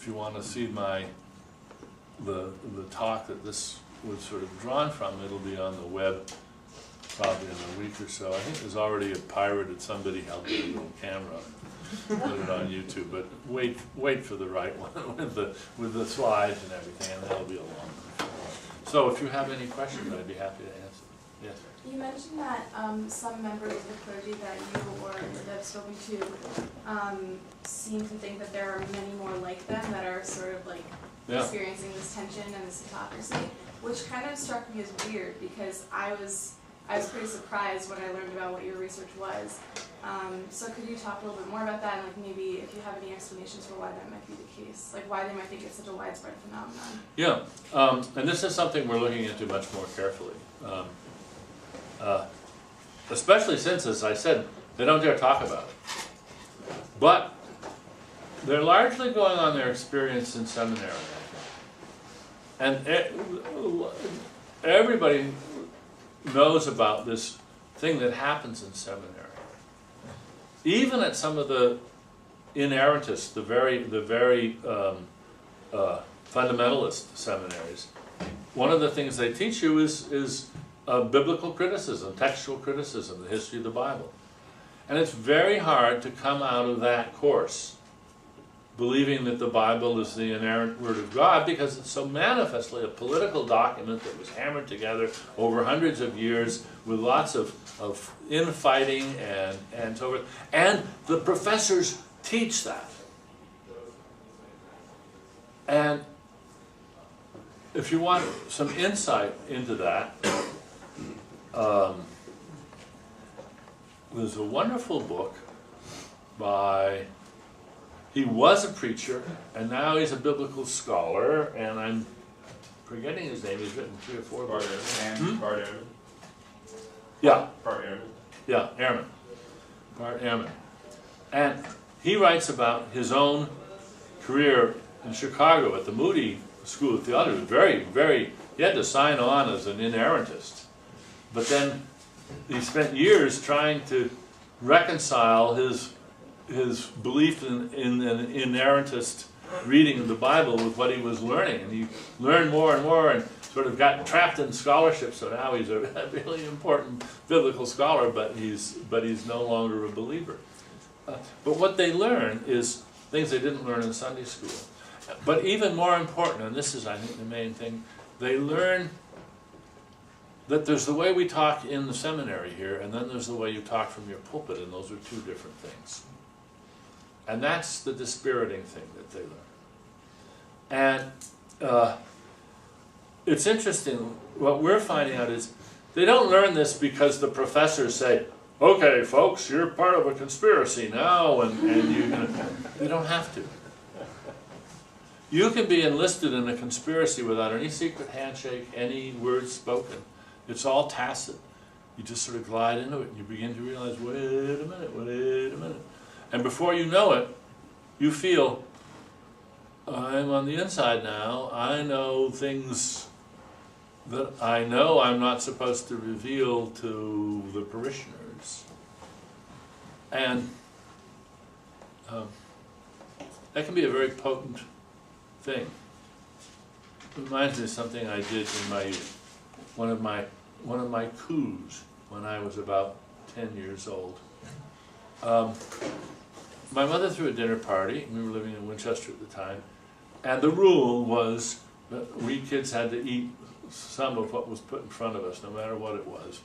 you want to see the talk that this was sort of drawn from, it'll be on the web probably in a week or so. I think there's already a pirated, somebody held a little camera, put it on YouTube, but wait for the right one with the slides and everything, and that'll be a long one. So if you have any questions, I'd be happy to answer. Yes? You mentioned that some members of the clergy that you or that have spoken to seem to think that there are many more like them that are sort of like experiencing this tension and this hypocrisy, which kind of struck me as weird because I was pretty surprised when I learned about what your research was. So could you talk a little bit more about that, and like maybe if you have any explanations for why that might be the case, like why they might think it's such a widespread phenomenon? Yeah, and this is something we're looking into much more carefully. Especially since, as I said, they don't dare talk about it. But they're largely going on their experience in seminary. And everybody knows about this thing that happens in seminary. Even at some of the inerrantists, the very fundamentalist seminaries, one of the things they teach you is biblical criticism, textual criticism, the history of the Bible. And it's very hard to come out of that course believing that the Bible is the inerrant Word of God, because it's so manifestly a political document that was hammered together over hundreds of years with lots of infighting and so forth. And the professors teach that. And if you want some insight into that, there's a wonderful book by, he was a preacher, and now he's a biblical scholar, and I'm forgetting his name. He's written 3 or 4 books. Bart Ehrman. Yeah. Bart Ehrman. Yeah, Ehrman. Bart Ehrman. And he writes about his own career in Chicago at the Moody School of Theology. He had to sign on as an inerrantist. But then he spent years trying to reconcile his belief in an inerrantist reading of the Bible with what he was learning. And he learned more and more and sort of got trapped in scholarship, so now he's a really important biblical scholar, but he's no longer a believer. But what they learn is things they didn't learn in Sunday school. But even more important, and this is, I think, the main thing, they learn that there's the way we talk in the seminary here, and then there's the way you talk from your pulpit, and those are 2 different things. And that's the dispiriting thing that they learn. And it's interesting, what we're finding out is they don't learn this because the professors say, okay, folks, you're part of a conspiracy now, and they don't have to. You can be enlisted in a conspiracy without any secret handshake, any words spoken. It's all tacit. You just sort of glide into it, and you begin to realize, wait a minute. And before you know it, you feel, I'm on the inside now. I know things that I know I'm not supposed to reveal to the parishioners. And that can be a very potent thing. It reminds me of something I did in my youth. One of my coups when I was about 10 years old. My mother threw a dinner party. We were living in Winchester at the time, and the rule was that we kids had to eat some of what was put in front of us, no matter what it was.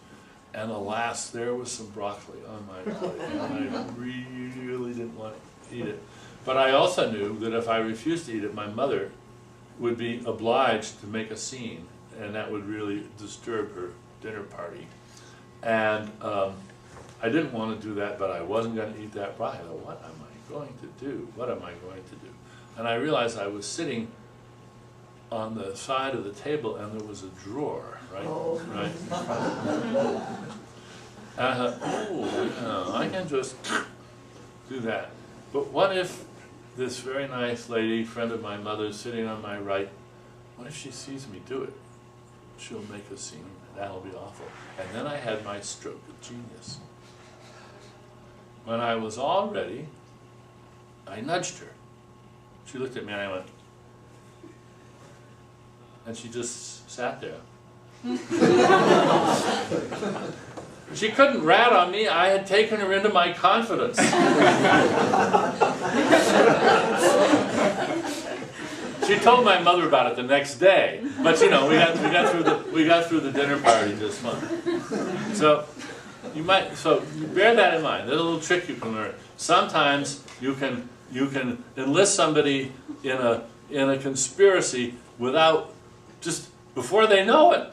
And alas, there was some broccoli on my plate, and I really didn't want to eat it. But I also knew that if I refused to eat it, my mother would be obliged to make a scene, and that would really disturb her dinner party. And I didn't want to do that, but I wasn't going to eat that broccoli. I thought, what am I going to do? What am I going to do? And I realized I was sitting on the side of the table, and there was a drawer, right? Oh. Right. And I thought, oh, yeah, I can just do that. But what if this very nice lady, friend of my mother's, sitting on my right, what if she sees me do it? She'll make a scene. That'll be awful. And then I had my stroke of genius. When I was all ready, I nudged her. She looked at me and I went, and she just sat there. She couldn't rat on me. I had taken her into my confidence. She told my mother about it the next day, but you know, we got through the dinner party just fine. So you bear that in mind. There's a little trick you can learn. Sometimes you can enlist somebody in a conspiracy without, just before they know it.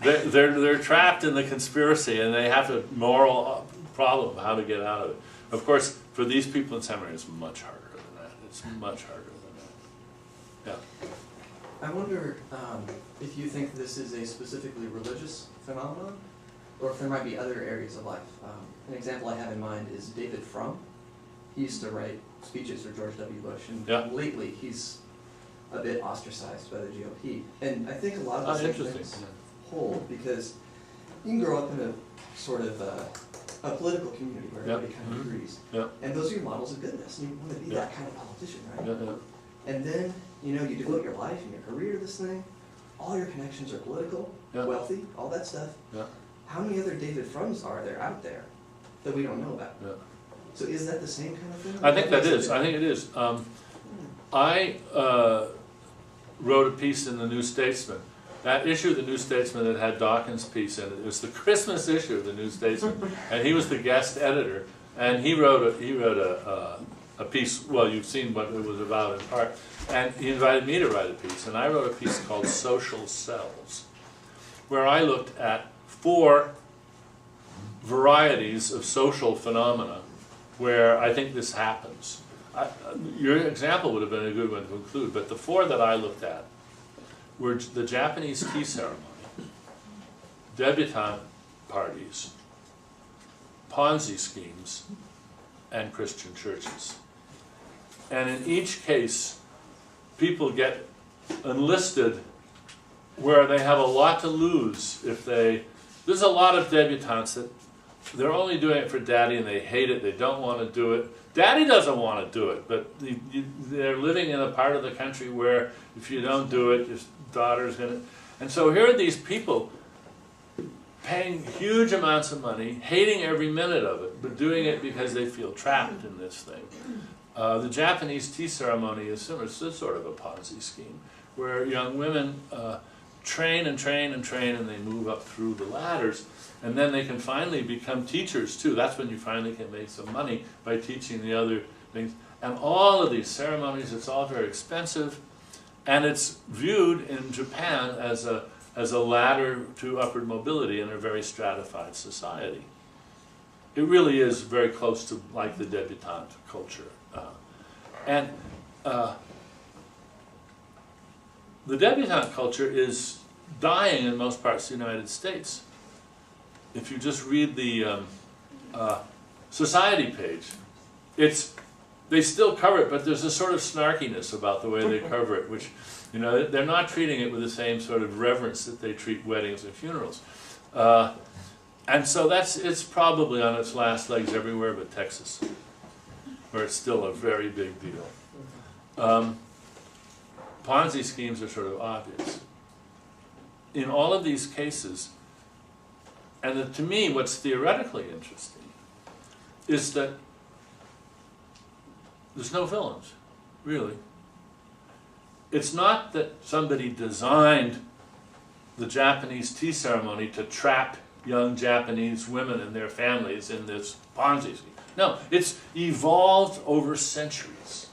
They're trapped in the conspiracy and they have a moral problem of how to get out of it. Of course, for these people in seminary, it's much harder than that. It's much harder than that. Yeah. I wonder if you think this is a specifically religious phenomenon, or if there might be other areas of life. An example I have in mind is David Frum. He used to write speeches for George W. Bush, and lately he's a bit ostracized by the GOP. And I think a lot of those things hold, because you can grow up in a sort of a political community where everybody kind of agrees. And those are your models of goodness, and you want to be that kind of politician, right? And then, you know, you devote your life and your career to this thing, all your connections are political, wealthy, all that stuff. How many other David Frums are there out there that we don't know about? So is that the same kind of thing? I think that is. I think it is. I wrote a piece in the New Statesman. That issue of the New Statesman that had Dawkins' piece in it, it was the Christmas issue of the New Statesman, and he was the guest editor, and he wrote a piece. Well, you've seen what it was about in part, and he invited me to write a piece, and I wrote a piece called Social Cells, where I looked at 4 varieties of social phenomena where I think this happens. Your example would have been a good one to include, but the 4 that I looked at were the Japanese tea ceremony, debutante parties, Ponzi schemes, and Christian churches. And in each case, people get enlisted where they have a lot to lose if they... There's a lot of debutantes that they're only doing it for daddy and they hate it, they don't want to do it. Daddy doesn't want to do it, but they're living in a part of the country where if you don't do it, your daughter's going to... And so here are these people paying huge amounts of money, hating every minute of it, but doing it because they feel trapped in this thing. The Japanese tea ceremony is similar. It's sort of a Ponzi scheme, where young women train and train and train, and they move up through the ladders, and then they can finally become teachers too. That's when you finally can make some money by teaching the other things. And all of these ceremonies, it's all very expensive, and it's viewed in Japan as a ladder to upward mobility in a very stratified society. It really is very close to like the debutante culture. The debutante culture is dying in most parts of the United States. If you just read the society page, they still cover it, but there's a sort of snarkiness about the way they cover it, which, you know, they're not treating it with the same sort of reverence that they treat weddings and funerals. And so it's probably on its last legs everywhere but Texas, where it's still a very big deal. Ponzi schemes are sort of obvious. In all of these cases, and to me what's theoretically interesting is that there's no villains, really. It's not that somebody designed the Japanese tea ceremony to trap young Japanese women and their families in this Ponzi scheme. No, it's evolved over centuries.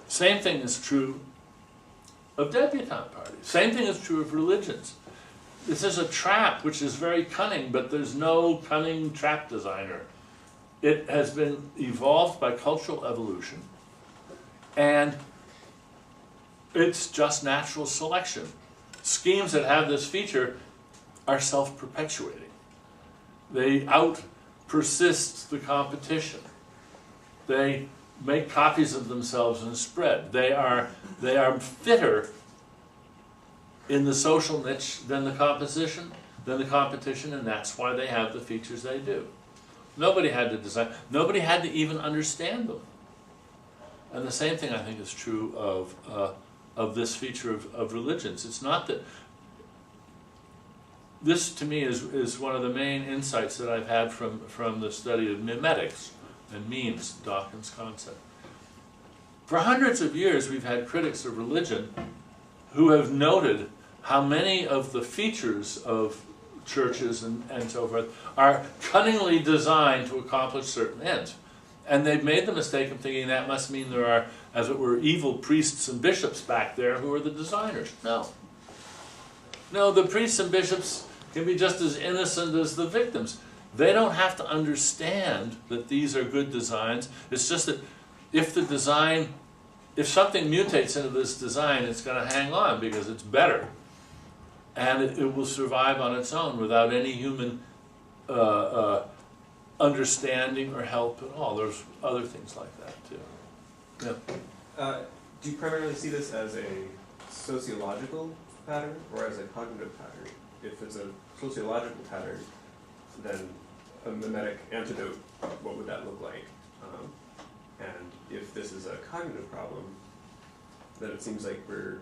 Same thing is true of debutante parties. Same thing is true of religions. This is a trap which is very cunning, but there's no cunning trap designer. It has been evolved by cultural evolution, and it's just natural selection. Schemes that have this feature are self-perpetuating. They out-persist the competition. They make copies of themselves and spread. They are fitter in the social niche than the competition, and that's why they have the features they do. Nobody had to design, nobody had to even understand them. And the same thing I think is true of this feature of religions. It's not that, this to me is one of the main insights that I've had from the study of mimetics and memes, Dawkins' concept. For hundreds of years we've had critics of religion who have noted how many of the features of churches and so forth are cunningly designed to accomplish certain ends. And they've made the mistake of thinking that must mean there are, as it were, evil priests and bishops back there who are the designers. No. No, the priests and bishops can be just as innocent as the victims. They don't have to understand that these are good designs. It's just that if the design, if something mutates into this design, it's going to hang on because it's better. And it will survive on its own without any human understanding or help at all. There's other things like that too. Yeah. Do you primarily see this as a sociological pattern or as a cognitive pattern? If it's a sociological pattern, then a mimetic antidote, what would that look like? And if this is a cognitive problem, then it seems like we're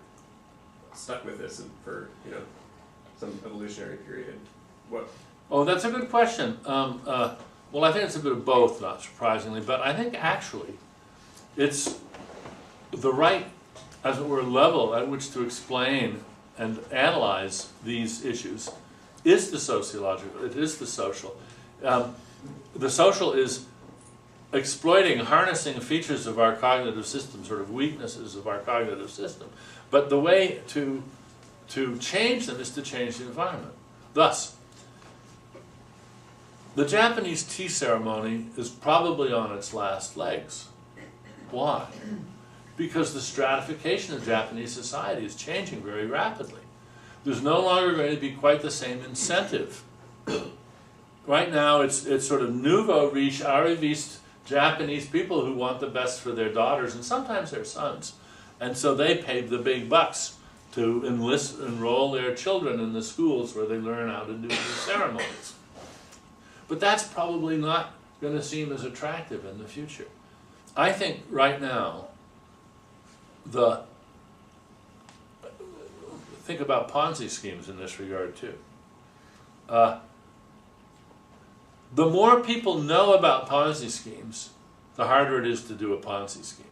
stuck with this for, you know, some evolutionary period. What? Oh, that's a good question. Well, I think it's a bit of both, not surprisingly, but I think actually it's the right, as it were, level at which to explain and analyze these issues is the sociological, it is the social. The social is exploiting, harnessing features of our cognitive system, sort of weaknesses of our cognitive system. But the way to change them is to change the environment. Thus, the Japanese tea ceremony is probably on its last legs. Why? Because the stratification of Japanese society is changing very rapidly. There's no longer going to be quite the same incentive. Right now it's sort of nouveau riche, arriviste Japanese people who want the best for their daughters and sometimes their sons. And so they pay the big bucks to enroll their children in the schools where they learn how to do these ceremonies. But that's probably not going to seem as attractive in the future. I think right now, think about Ponzi schemes in this regard too. The more people know about Ponzi schemes, the harder it is to do a Ponzi scheme.